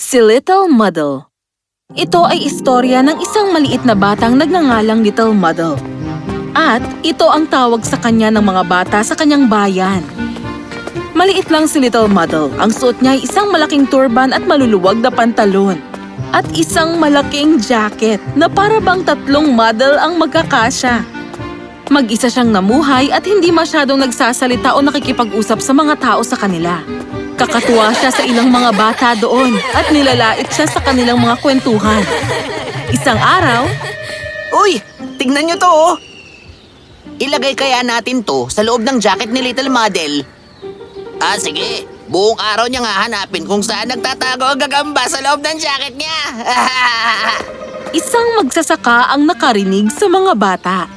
Si Little Muddle. Ito ay istorya ng isang maliit na batang nagngangalang Little Muddle. At ito ang tawag sa kanya ng mga bata sa kanyang bayan. Maliit lang si Little Muddle. Ang suot niya ay isang malaking turban at maluluwag na pantalon. At isang malaking jacket na para bang 3 muddle ang magkakasya. Mag-isa siyang namuhay at hindi masyadong nagsasalita o nakikipag-usap sa mga tao sa kanila. Kakatuwa siya sa ilang mga bata doon at nilalait siya sa kanilang mga kwentuhan. Isang araw… Uy! Tignan niyo to, oh! Ilagay kaya natin to sa loob ng jacket ni Little Muddle? Sige. Buong araw niya nga hanapin kung saan nagtatago ang gagamba sa loob ng jacket niya. Isang magsasaka ang nakarinig sa mga bata.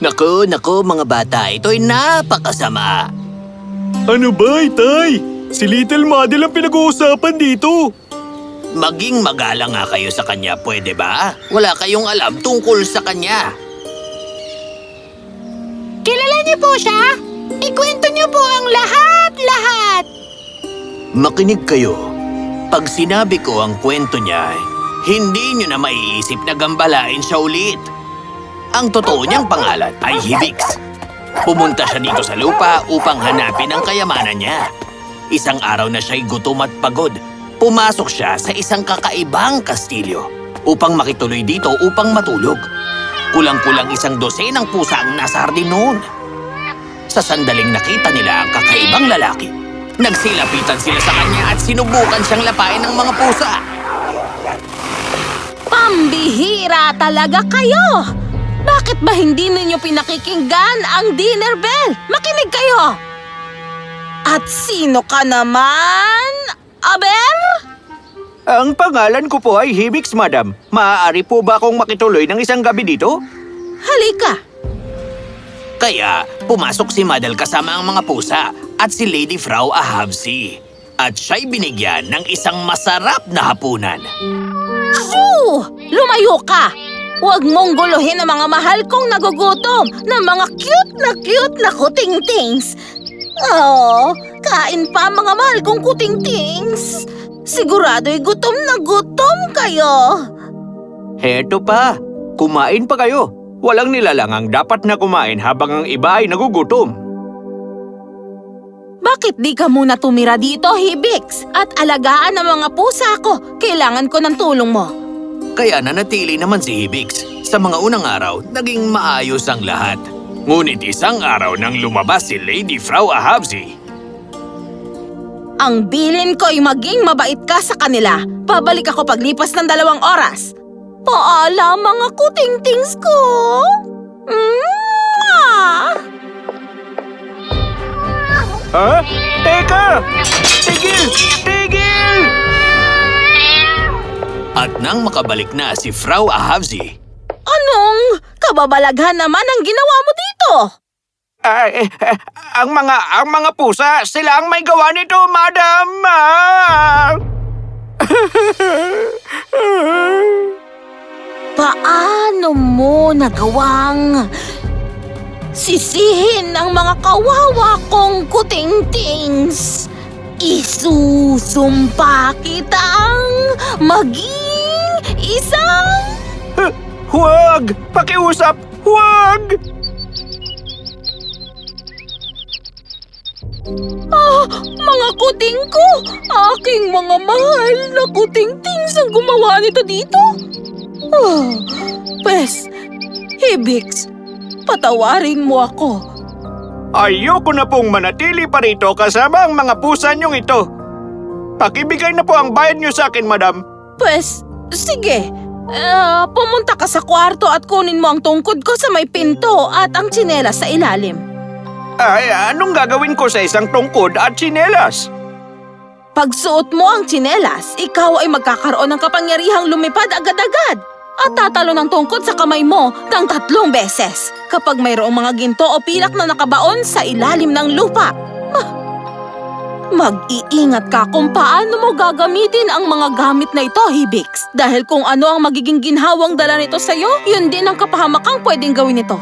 Naku, mga bata, ito'y napakasama. Ano ba, Itay? Si Little Muddle ang pinag-uusapan dito. Maging magalang nga kayo sa kanya, pwede ba? Wala kayong alam tungkol sa kanya. Kilala niyo po siya? Ikwento niyo po ang lahat! Makinig kayo. Pag sinabi ko ang kwento niya, hindi niyo na maiisip na gambalain siya ulit. Ang totoo niyang pangalan ay Hibix. Pumunta siya dito sa lupa upang hanapin ang kayamanan niya. Isang araw na siya'y gutom at pagod. Pumasok siya sa isang kakaibang kastilyo upang makituloy dito upang matulog. Kulang-kulang 12 pusa ang nasa hardin noon. Sa sandaling nakita nila ang kakaibang lalaki, nagsilapitan sila sa kanya at sinubukan siyang lapain ng mga pusa. Pambihira talaga kayo! Bakit ba hindi ninyo pinakikinggan ang dinner bell? Makinig kayo! At sino ka naman, Aber? Ang pangalan ko po ay Hibix, madam. Maaari po ba akong makituloy ng isang gabi dito? Halika! Kaya pumasok si Muddle kasama ang mga pusa at si Lady Frau Ahavsi. At siya'y binigyan ng isang masarap na hapunan. Shoo! Lumayo ka! Huwag mong guluhin ang mga mahal kong nagugutom ng mga cute na kuting-tings. Oh, kain pa mga mahal kong kuting-tings. Sigurado'y gutom na gutom kayo. Heto pa. Kumain pa kayo. Walang nilalang ang dapat na kumain habang ang iba ay nagugutom. Bakit di ka muna tumira dito, Hibix? At alagaan ang mga pusa ko. Kailangan ko ng tulong mo. Kaya nanatili naman si Hibix. Sa mga unang araw, naging maayos ang lahat. Ngunit isang araw nang lumabas si Lady Frau Ahavsi. Ang bilin ko'y maging mabait ka sa kanila. Babalik ako paglipas ng 2 oras. Paalam mga kuting-tings ko! Ha? Teka! Tigil! At nang makabalik na si Frau Ahavsi, Anong kababalaghan naman ang ginawa mo dito? Ang mga pusa, sila ang may gawa nito, madam! Paano mo nagawang sisihin ang mga kawawa kong kuting-tings? Isusumpa kitang maging isang… Huwag! Pakiusap! Huwag! Mga kuting ko! Aking mga mahal na kuting-tings ang gumawa nito dito? Pwes, Hibix, patawarin mo ako. Ayoko na pong manatili pa rito kasama ang mga pusa niyong ito. Pakibigay na po ang bayad niyo sa akin, madam. Pwes, sige. Pumunta ka sa kwarto at kunin mo ang tungkod ko sa may pinto at ang tsinelas sa ilalim. Anong gagawin ko sa isang tungkod at tsinelas? Pagsuot mo ang tsinelas, ikaw ay magkakaroon ng kapangyarihang lumipad agad-agad at tatalo ng tungkod sa kamay mo ng 3 beses kapag mayroong mga ginto o pilak na nakabaon sa ilalim ng lupa. Mag-iingat ka kung paano mo gagamitin ang mga gamit na ito, Hibix. Dahil kung ano ang magiging ginhawang dala nito sa'yo, yun din ang kapahamakang pwedeng gawin nito.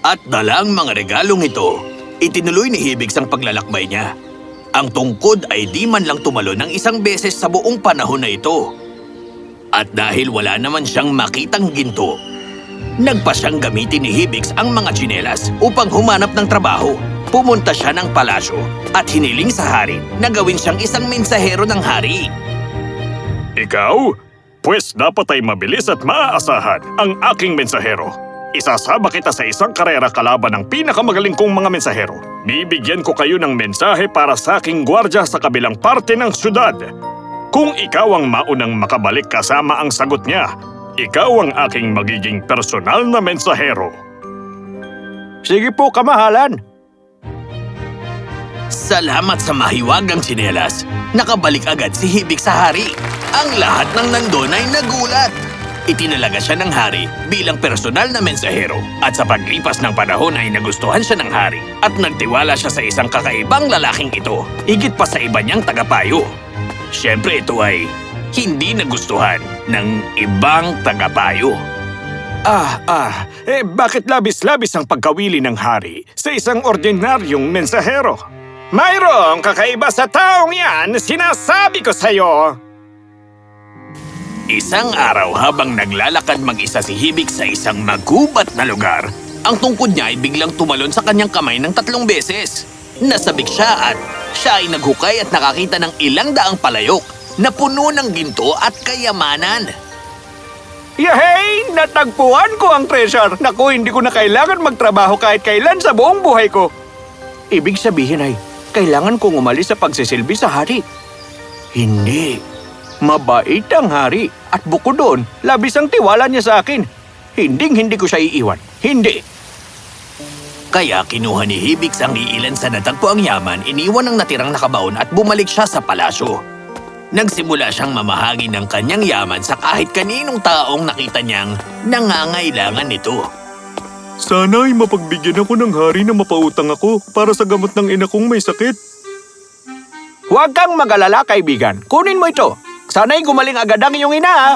At dalang mga regalong ito, itinuloy ni Hibix ang paglalakbay niya. Ang tungkod ay di man lang tumalon ng isang beses sa buong panahon na ito. At dahil wala naman siyang makitang ginto, nagpa siyang gamitin ni Hibix ang mga tsinelas upang humanap ng trabaho. Pumunta siya ng palasyo at hiniling sa hari na gawin siyang isang mensahero ng hari. Ikaw? Pwes dapat ay mabilis at maaasahan ang aking mensahero. Isasama kita sa isang karera kalaban ng pinakamagaling kong mga mensahero. Bibigyan ko kayo ng mensahe para sa aking gwardya sa kabilang parte ng syudad. Kung ikaw ang maunang makabalik kasama ang sagot niya, ikaw ang aking magiging personal na mensahero. Sige po, kamahalan. Salamat sa mahiwagang tsinelas. Nakabalik agad si Hibix sa hari. Ang lahat ng nandun ay nagulat. Itinalaga siya ng hari bilang personal na mensahero at sa paglipas ng panahon ay nagustuhan siya ng hari at nagtiwala siya sa isang kakaibang lalaking ito, higit pa sa iba niyang tagapayo. Siyempre ito ay hindi nagustuhan ng ibang tagapayo. Bakit labis-labis ang pagkawili ng hari sa isang ordinaryong mensahero? Mayroong kakaiba sa taong yan, sinasabi ko sa'yo! Isang araw habang naglalakad mag-isa si Hibix sa isang magubat na lugar, ang tungkod niya ay biglang tumalon sa kanyang kamay ng 3 beses. Nasabik siya at siya ay naghukay at nakakita ng ilang daang palayok na puno ng ginto at kayamanan. Yahey! Natagpuan ko ang treasure! Naku, hindi ko na kailangan magtrabaho kahit kailan sa buong buhay ko. Ibig sabihin ay, kailangan kong umalis sa pagsisilbi sa hari. Hindi. Mabait ang hari at bukod doon, labis ang tiwala niya sa akin. Hindi ko siya iiwan. Hindi. Kaya kinuha ni Hibix ang iilan sa natagpo ang yaman, iniwan ang natirang nakabaon at bumalik siya sa palasyo. Nagsimula siyang mamahagi ng kanyang yaman sa kahit kaninong taong nakita niyang nangangailangan nito. Sana ay mapagbigyan ako ng hari na mapautang ako para sa gamot ng ina kong may sakit. Huwag kang mag-alala, kaibigan. Kunin mo ito. Sana'y gumaling agad ang iyong ina, ha?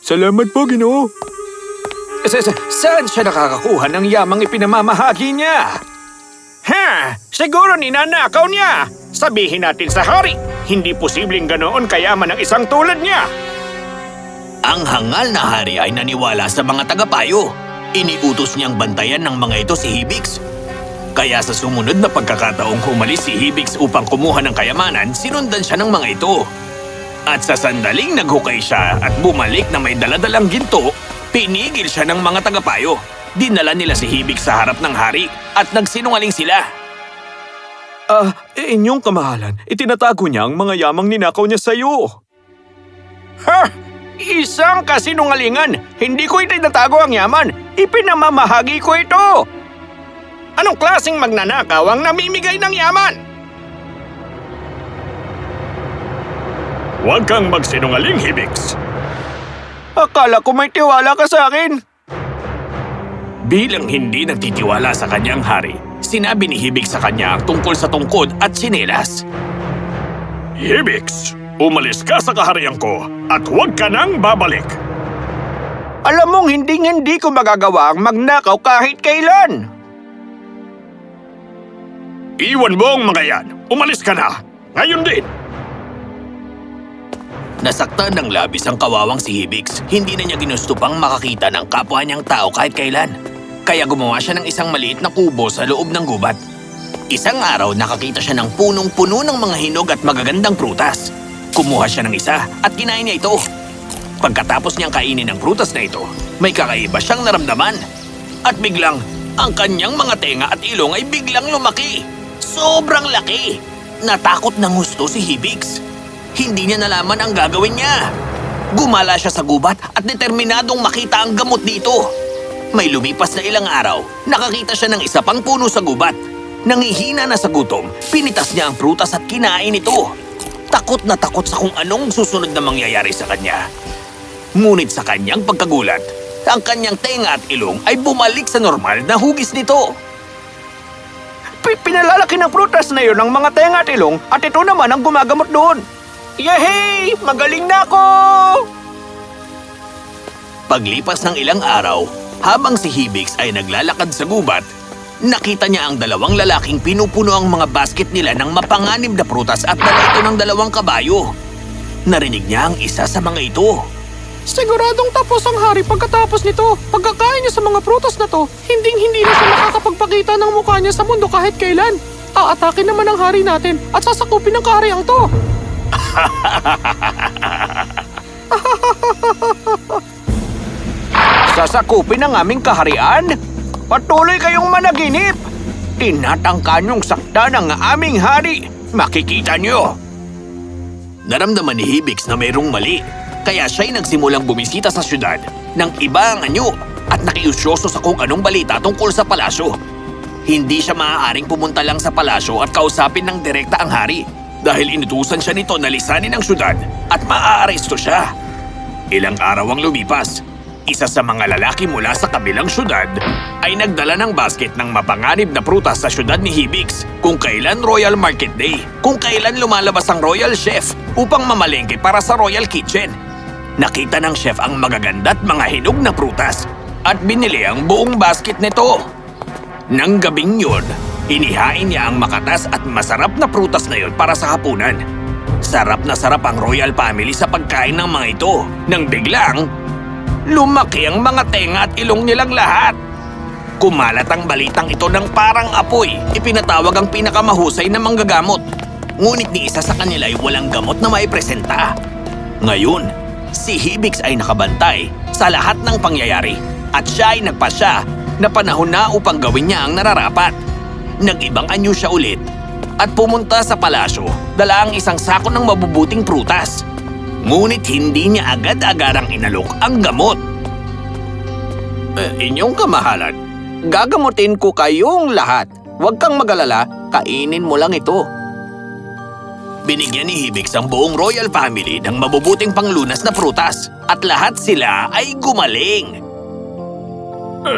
Salamat po, Ginoo. Saan siya nakakakuha ng yamang ipinamamahagi niya? Siguro ninanakaw niya. Sabihin natin sa hari, hindi posibleng ganoon kayaman ang isang tulad niya. Ang hangal na hari ay naniwala sa mga tagapayo. Iniutos niyang bantayan ng mga ito si Hibix. Kaya sa sumunod na pagkakataong humalis si Hibix upang kumuha ng kayamanan, sinundan siya ng mga ito. At sa sandaling naghukay siya at bumalik na may daladalang ginto, pinigil siya ng mga tagapayo. Dinala nila si Hibix sa harap ng hari at nagsinungaling sila. Inyong kamahalan, itinatago niya ang mga yamang ninakaw niya sa iyo. Isang kasinungalingan! Hindi ko itinatago ang yaman! Ipinamamahagi ko ito! Anong klaseng magnanakaw ang namimigay ng yaman? Huwag kang magsinungaling, Hibix! Akala ko may tiwala ka sa akin! Bilang hindi nagtitiwala sa kanyang hari, sinabi ni Hibix sa kanya ang tungkol sa tungkod at tsinelas. Hibix, umalis ka sa kaharian ko at huwag ka nang babalik! Alam mong hindi ko magagawa ang magnakaw kahit kailan! Iwan mo ang mga yan! Umalis ka na! Ngayon din! Nasaktan ng labis ang kawawang si Hibix. Hindi na niya ginusto pang makakita ng kapwa niyang tao kahit kailan. Kaya gumawa siya ng isang maliit na kubo sa loob ng gubat. Isang araw nakakita siya ng punong-puno ng mga hinog at magagandang prutas. Kumuha siya ng isa at kinain niya ito. Pagkatapos niyang kainin ang prutas na ito, may kakaiba siyang naramdaman. At biglang, ang kanyang mga tenga at ilong ay biglang lumaki. Sobrang laki! Natakot ng husto si Hibix. Hindi niya nalaman ang gagawin niya. Gumala siya sa gubat at determinadong makita ang gamot dito. May lumipas na ilang araw, nakakita siya ng isa pang puno sa gubat. Nangihina na sa gutom, pinitas niya ang prutas at kinain ito. Takot na takot sa kung anong susunod na mangyayari sa kanya. Ngunit sa kanyang pagkagulat, ang kanyang tenga at ilong ay bumalik sa normal na hugis nito. Pinalalaki ng prutas na yun ang mga tenga at ilong at ito naman ang gumagamot doon. Yehey! Magaling na ako! Paglipas ng ilang araw, habang si Hibix ay naglalakad sa gubat, Nakita niya ang dalawang lalaking pinupuno ang mga basket nila ng mapanganib na prutas at dala ito ng dalawang kabayo. Narinig niya ang isa sa mga ito. Siguradong tapos ang hari pagkatapos nito. Pagkakain niya sa mga prutas na to, hindi na siya makakapagpakita ng mukha niya sa mundo kahit kailan. Aatake naman ang hari natin at sasakupin ng kahariang to. Sasakupin ang aming kaharian? Patuloy kayong managinip! Tinatangka niyong saktan ang aming hari. Makikita niyo! Naramdaman ni Hibix na mayroong mali, kaya siya'y nagsimulang bumisita sa syudad ng iba ang anyo at nakiusyoso sa kung anong balita tungkol sa palasyo. Hindi siya maaaring pumunta lang sa palasyo at kausapin ng direkta ang hari dahil inutusan siya nito na lisanin ang syudad at maaaresto siya. Ilang araw ang lumipas. Isa sa mga lalaki mula sa kabilang syudad ay nagdala ng basket ng mapanganib na prutas sa syudad ni Hibix kung kailan Royal Market Day, kung kailan lumalabas ang Royal Chef upang mamalengke para sa Royal Kitchen. Nakita ng chef ang magaganda at mga hinog na prutas at binili ang buong basket nito. Nang gabing yun, inihain niya ang makatas at masarap na prutas na yun para sa hapunan. Sarap na sarap ang royal family sa pagkain ng mga ito nang biglang lumaki ang mga tenga at ilong nilang lahat. Kumalat ang balitang ito ng parang apoy. Ipinatawag ang pinakamahusay na manggagamot. Ngunit ni isa sa kanila ay walang gamot na maipresenta. Ngayon, si Hibix ay nakabantay sa lahat ng pangyayari at siya ay nagpasya na panahon na upang gawin niya ang nararapat. Nag-ibang anyo siya ulit at pumunta sa palasyo, dala ang isang sako ng mabubuting prutas. Ngunit hindi niya agad-agarang inalok ang gamot. Inyong kamahalan, gagamutin ko kayong lahat. Huwag kang magalala, kainin mo lang ito. Binigyan ni Hibix ang buong royal family ng mabubuting panglunas na prutas at lahat sila ay gumaling.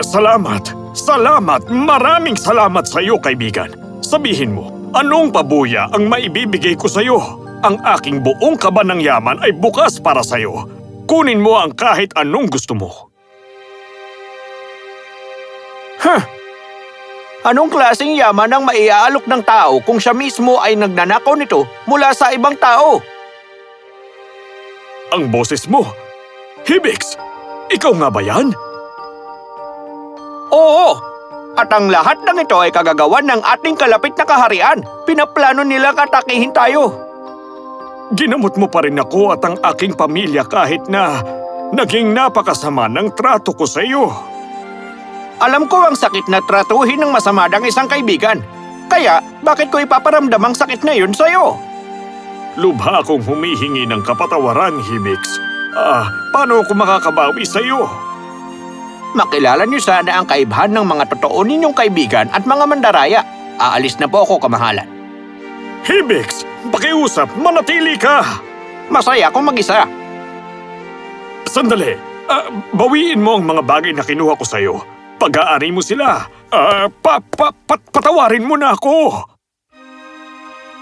Salamat! Salamat! Maraming salamat sa iyo, kaibigan. Sabihin mo, anong pabuya ang maibibigay ko sa iyo? Ang aking buong kaba ng yaman ay bukas para sa iyo. Kunin mo ang kahit anong gusto mo. Anong klaseng yaman ang maiaalok ng tao kung siya mismo ay nagnanakaw nito mula sa ibang tao? Ang boses mo. Hibix, ikaw nga ba yan? Oo! At ang lahat ng ito ay kagagawan ng ating kalapit na kaharian. Pinaplano nilang atakihin tayo. Ginamot mo pa rin ako at ang aking pamilya kahit na naging napakasama ng trato ko sa iyo. Alam ko ang sakit na tratuhin ng masama ng isang kaibigan. Kaya, bakit ko ipaparamdam ang sakit na yun sa'yo? Lubha akong humihingi ng kapatawaran, Hibix. Paano ako makakabawi sa iyo? Makilala niyo sana ang kaibahan ng mga totoo ninyong kaibigan at mga mandaraya. Aalis na po ako, kamahalan. Hibix, pakiusap, manatili ka! Masaya akong mag-isa. Sandali, bawiin mo ang mga bagay na kinuha ko sa iyo. Pag-aari mo sila. Patawarin mo na ako!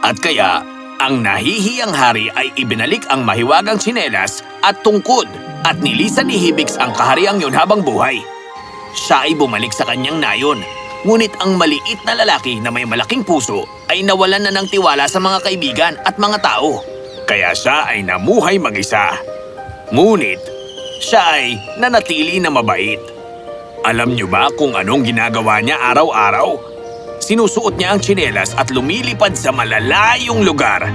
At kaya, ang nahihiyang hari ay ibinalik ang mahiwagang tsinelas at tungkod at nilisan ni Hibix ang kahariang yun habang buhay. Siya ay bumalik sa kanyang nayon. Ngunit ang maliit na lalaki na may malaking puso ay nawalan na ng tiwala sa mga kaibigan at mga tao. Kaya siya ay namuhay mag-isa. Ngunit, siya ay nanatili na mabait. Alam niyo ba kung anong ginagawa niya araw-araw? Sinusuot niya ang tsinelas at lumilipad sa malalayong lugar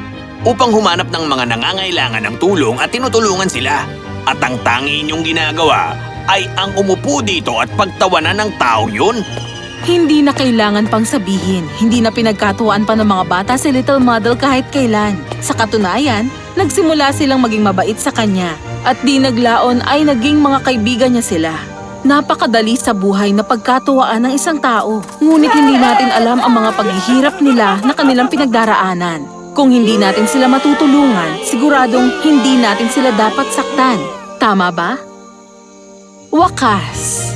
upang humanap ng mga nangangailangan ng tulong at tinutulungan sila. At ang tangi niyong ginagawa ay ang umupo dito at pagtawanan ng tao yun. Hindi na kailangan pang sabihin, hindi na pinagkatuwaan pa ng mga bata si Little Muddle kahit kailan. Sa katunayan, nagsimula silang maging mabait sa kanya at di naglaon ay naging mga kaibigan niya sila. Napakadali sa buhay na pagkatuwaan ng isang tao, ngunit hindi natin alam ang mga paghihirap nila na kanilang pinagdaraanan. Kung hindi natin sila matutulungan, siguradong hindi natin sila dapat saktan. Tama ba? Wakas!